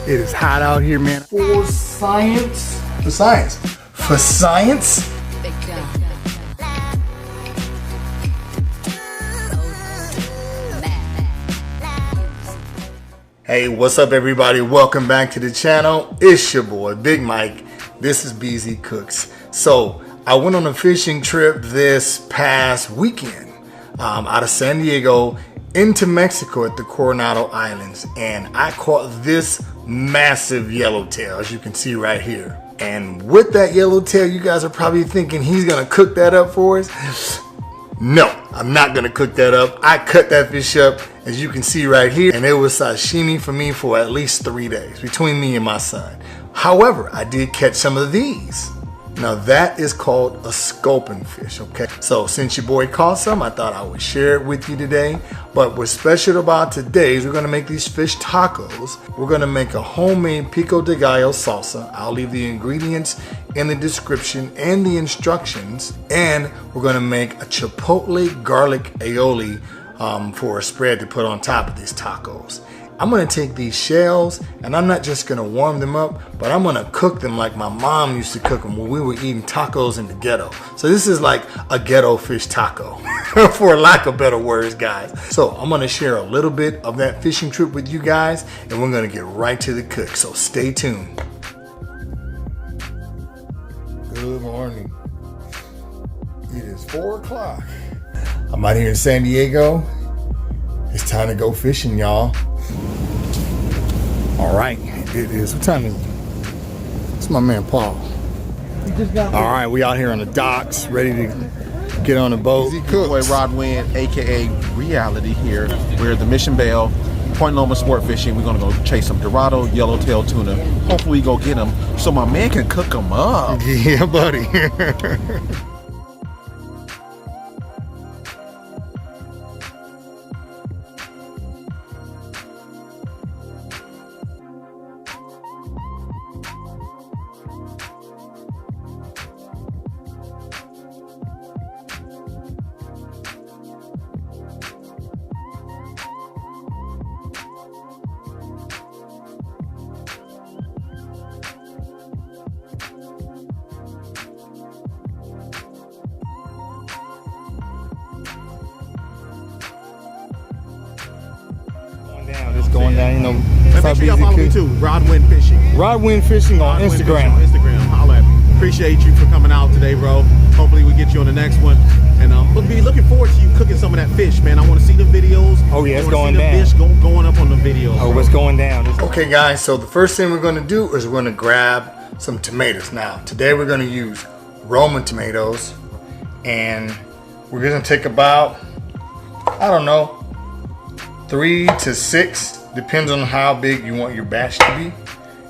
It is hot out here, man. For science. For science. For science. Hey, what's up everybody? Welcome back to the channel. It's your boy, Big Mike. This is BZ Cooks. So, I went on a fishing trip this past weekend out of San Diego into Mexico at the Coronado Islands, and I caught this massive yellowtail, as you can see right here. And with that yellowtail, you guys are probably thinking he's gonna cook that up for us. No, I'm not gonna cook that up. I cut that fish up, as you can see right here, and it was sashimi for me for at least 3 days between me and my son. However, I did catch some of these. Now that is called a sculpin fish, okay? So since your boy caught some, I thought I would share it with you today. But what's special about today is we're gonna make these fish tacos. We're gonna make a homemade Pico de Gallo salsa. I'll leave the ingredients in the description and the instructions. And we're gonna make a chipotle garlic aioli for a spread to put on top of these tacos. I'm gonna take these shells and I'm not just gonna warm them up, but I'm gonna cook them like my mom used to cook them when we were eating tacos in the ghetto. So this is like a ghetto fish taco, for lack of better words, guys. So I'm gonna share a little bit of that fishing trip with you guys, and we're gonna get right to the cook, so stay tuned. Good morning. It is 4 o'clock. I'm out here in San Diego. It's time to go fishing, y'all. All right, it is. What time is it? It's my man Paul. All right, we out here on the docks, ready to get on the boat. Boy Rod Wynn, aka Reality, here. We're at the Mission Bell, Point Loma Sport Fishing. We're gonna go chase some Dorado yellowtail tuna. Hopefully, go get them so my man can cook them up. Yeah, buddy. It's going down, you know. Make sure y'all follow me too, Rod Wynn Fishing. Rod Wynn Fishing on Instagram. Holla at me. Appreciate you for coming out today, bro. Hopefully we get you on the next one. And we'll be looking forward to you cooking some of that fish, man. I want to see the videos. Oh yeah, it's going down. Fish going up on the videos. Oh, it's going down. Okay guys, so the first thing we're going to do is we're going to grab some tomatoes. Now, today we're going to use Roma tomatoes. And we're going to take about, I don't know, 3 to 6, depends on how big you want your batch to be.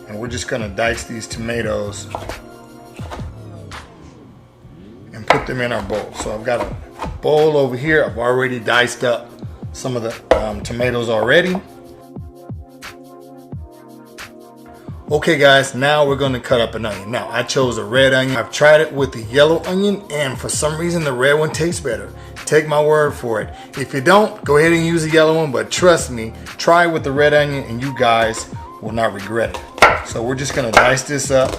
And we're just gonna dice these tomatoes and put them in our bowl. So I've got a bowl over here. I've already diced up some of the tomatoes already. Okay guys, now we're gonna cut up an onion. Now I chose a red onion. I've tried it with the yellow onion, and for some reason the red one tastes better. Take my word for it. If you don't, go ahead and use the yellow one, but trust me, try it with the red onion and you guys will not regret it. So we're just gonna dice this up.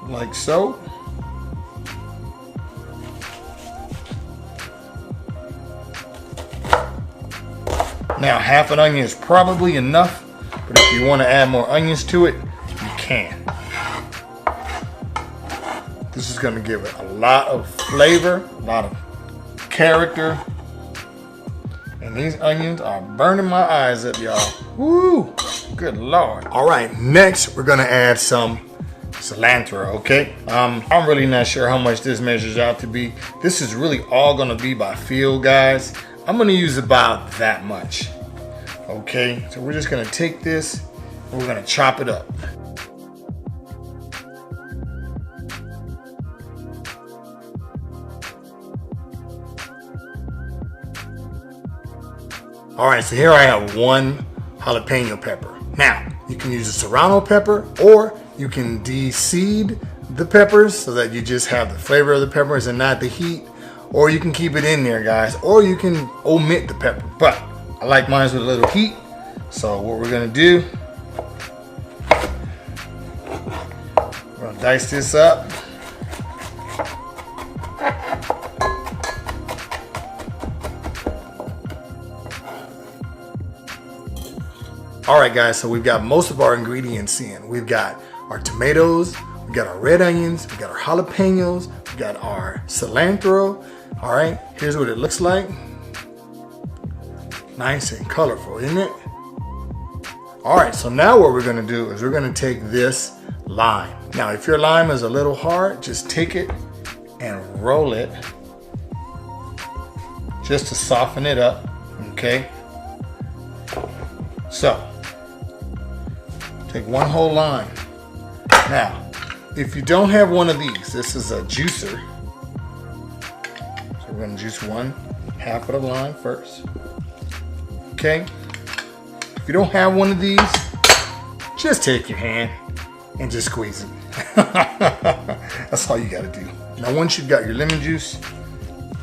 Like so. Now, half an onion is probably enough, but if you want to add more onions to it, you can. This is going to give it a lot of flavor, a lot of character. And these onions are burning my eyes up, y'all. Woo! Good Lord. All right, next we're going to add some cilantro, okay? I'm really not sure how much this measures out to be. This is really all going to be by feel, guys. I'm gonna use about that much. Okay, so we're just gonna take this and we're gonna chop it up. All right, so here I have 1 jalapeno pepper. Now, you can use a serrano pepper, or you can de-seed the peppers so that you just have the flavor of the peppers and not the heat. or you can keep it in there, guys, or you can omit the pepper. But I like mine with a little heat. So what we're gonna do, we're gonna dice this up. All right, guys, so we've got most of our ingredients in. We've got our tomatoes, we got our red onions, we got our jalapenos, we got our cilantro. All right, here's what it looks like. Nice and colorful, isn't it? All right, so now what we're gonna do is we're gonna take this lime. Now, if your lime is a little hard, just take it and roll it just to soften it up, okay? So, take one whole lime. Now, if you don't have one of these, this is a juicer. So we're gonna juice one half of the lime first. Okay? If you don't have one of these, just take your hand and just squeeze it. That's all you gotta do. Now once you've got your lemon juice,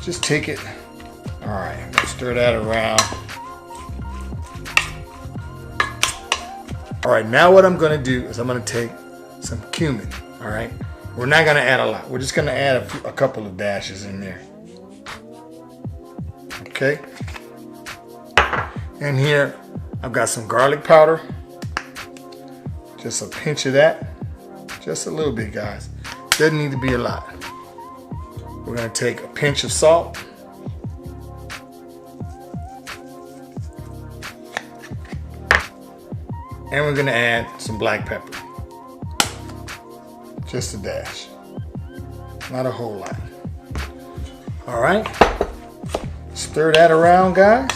just take it. All right, stir that around. All right, now what I'm gonna do is I'm gonna take some cumin, all right? We're not gonna add a lot. We're just gonna add a couple of dashes in there. Okay? And here, I've got some garlic powder. Just a pinch of that. Just a little bit, guys. Doesn't need to be a lot. We're gonna take a pinch of salt. And we're gonna add some black pepper. Just a dash. Not a whole lot. All right. Stir that around, guys.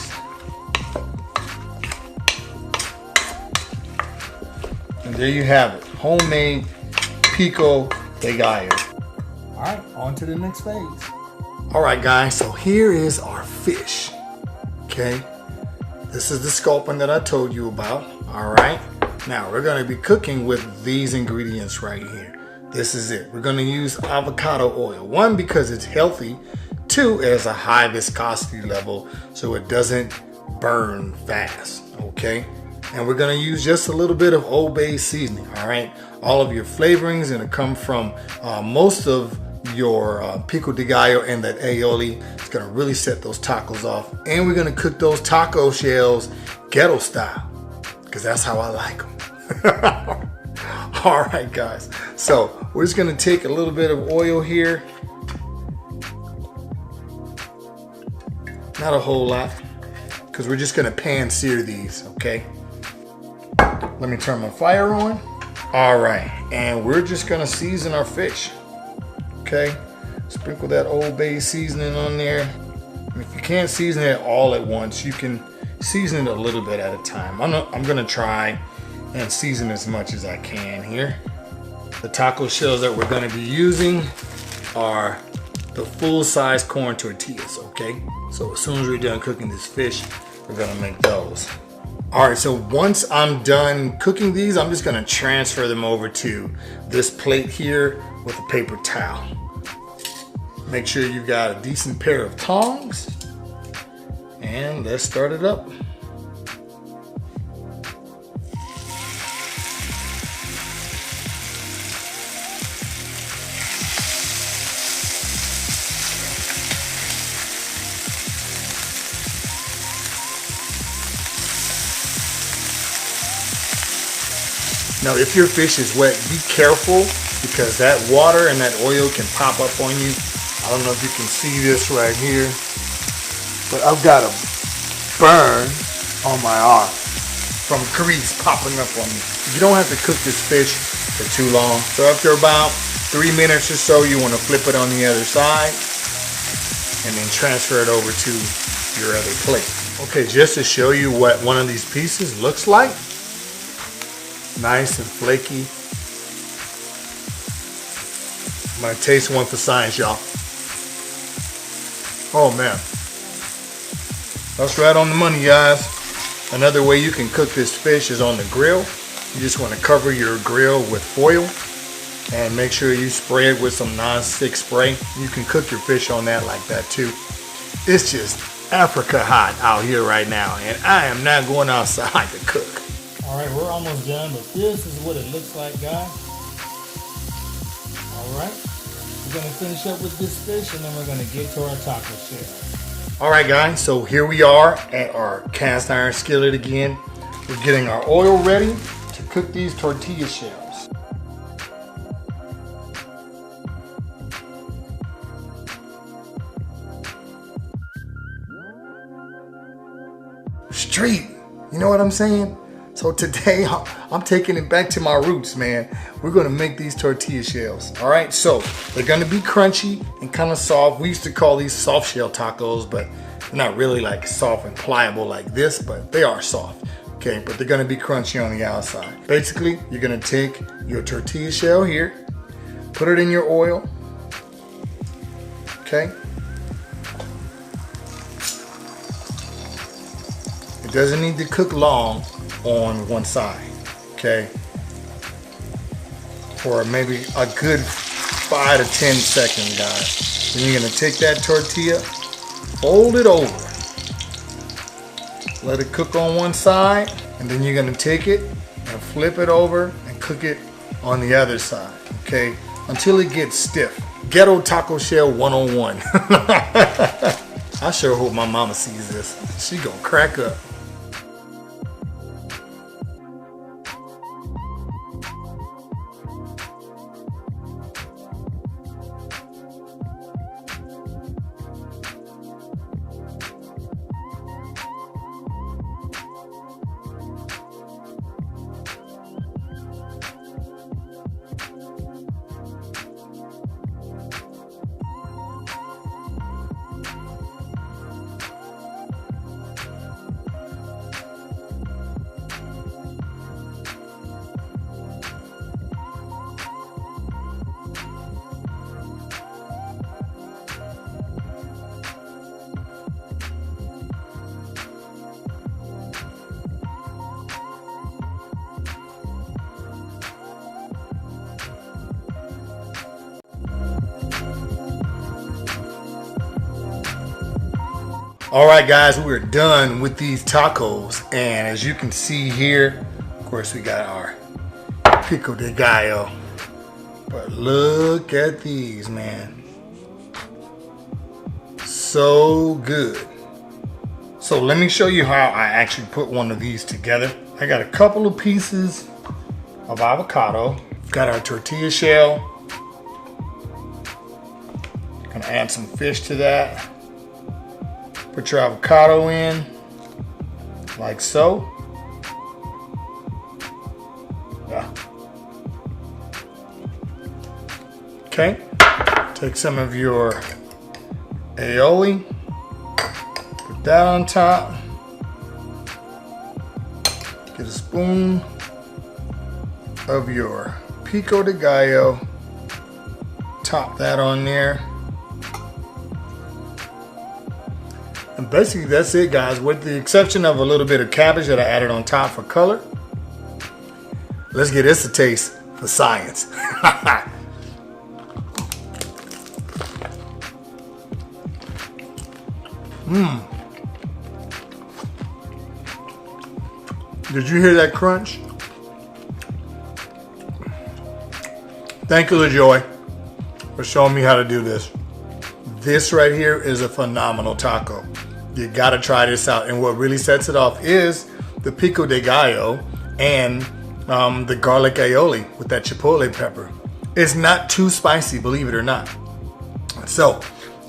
And there you have it. Homemade Pico de Gallo. All right, on to the next phase. All right, guys, so here is our fish. Okay. This is the sculpin that I told you about. All right. Now we're going to be cooking with these ingredients right here. This is it. We're going to use avocado oil. One, because it's healthy. Two, it has a high viscosity level, so it doesn't burn fast. Okay. And we're going to use just a little bit of Old Bay seasoning. All right. All of your flavorings going to come from most of your Pico de Gallo and that aioli. It's going to really set those tacos off. And we're going to cook those taco shells ghetto style, because that's how I like them. All right, guys. So we're just going to take a little bit of oil here. Not a whole lot, because we're just going to pan sear these, okay? Let me turn my fire on. All right, and we're just going to season our fish. Okay, sprinkle that Old Bay seasoning on there. And if you can't season it all at once, you can season it a little bit at a time. I'm gonna try and season as much as I can here. The taco shells that we're gonna be using are the full-size corn tortillas, okay? So as soon as we're done cooking this fish, we're gonna make those. All right, so once I'm done cooking these, I'm just gonna transfer them over to this plate here with a paper towel. Make sure you've got a decent pair of tongs, and let's start it up. Now, if your fish is wet, be careful, because that water and that oil can pop up on you. I don't know if you can see this right here, but I've got a burn on my arm from grease popping up on me. You don't have to cook this fish for too long. So after about 3 minutes or so, you want to flip it on the other side and then transfer it over to your other plate. Okay, just to show you what one of these pieces looks like. Nice and flaky. I'm gonna taste one for science, y'all. Oh man, that's right on the money, guys. Another way you can cook this fish is on the grill. You just want to cover your grill with foil And make sure you spray it with some non-stick spray. You can cook your fish on that like that too. It's just Africa hot out here right now, and I am not going outside to cook. All right, we're almost done, but this is what it looks like, guys. All right, we're gonna finish up with this fish, and then we're gonna get to our taco shell. All right, guys, so here we are at our cast iron skillet again. We're getting our oil ready to cook these tortilla shells. Street, you know what I'm saying? So today I'm taking it back to my roots, man. We're gonna make these tortilla shells. All right, so they're gonna be crunchy and kind of soft. We used to call these soft shell tacos, but they're not really like soft and pliable like this, but they are soft. Okay, but they're gonna be crunchy on the outside. Basically, you're gonna take your tortilla shell here, put it in your oil, okay? It doesn't need to cook long on one side, okay? For maybe a good 5 to 10 seconds, guys. Then you're gonna take that tortilla, fold it over, let it cook on one side, and then you're gonna take it and flip it over and cook it on the other side, okay? Until it gets stiff. Ghetto taco shell 101. I sure hope my mama sees this. She gonna crack up. All right, guys, we're done with these tacos. And as you can see here, of course, we got our Pico de Gallo. But look at these, man. So good. So let me show you how I actually put one of these together. I got a couple of pieces of avocado. Got our tortilla shell. Gonna add some fish to that. Put your avocado in, like so. Yeah. Okay. Take some of your aioli, put that on top. Get a spoon of your Pico de Gallo. Top that on there. And basically that's it, guys, with the exception of a little bit of cabbage that I added on top for color. Let's get this a taste for science. Did you hear that crunch? Thank you, LaJoy, for showing me how to do this. This right here is a phenomenal taco. You gotta try this out. And what really sets it off is the Pico de Gallo and the garlic aioli with that chipotle pepper. It's not too spicy, believe it or not. So,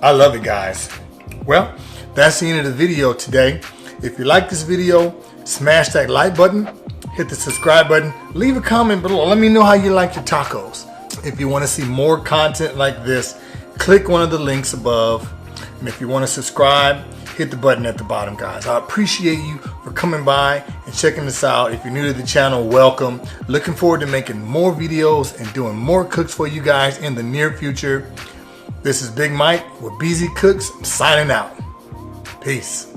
I love it, guys. Well, that's the end of the video today. If you like this video, smash that like button, hit the subscribe button, leave a comment below. Let me know how you like your tacos. If you want to see more content like this, click one of the links above. And if you want to subscribe, hit the button at the bottom, guys. I appreciate you for coming by and checking this out. If you're new to the channel, welcome. Looking forward to making more videos and doing more cooks for you guys in the near future. This is Big Mike with BZ Cooks. I'm signing out. Peace.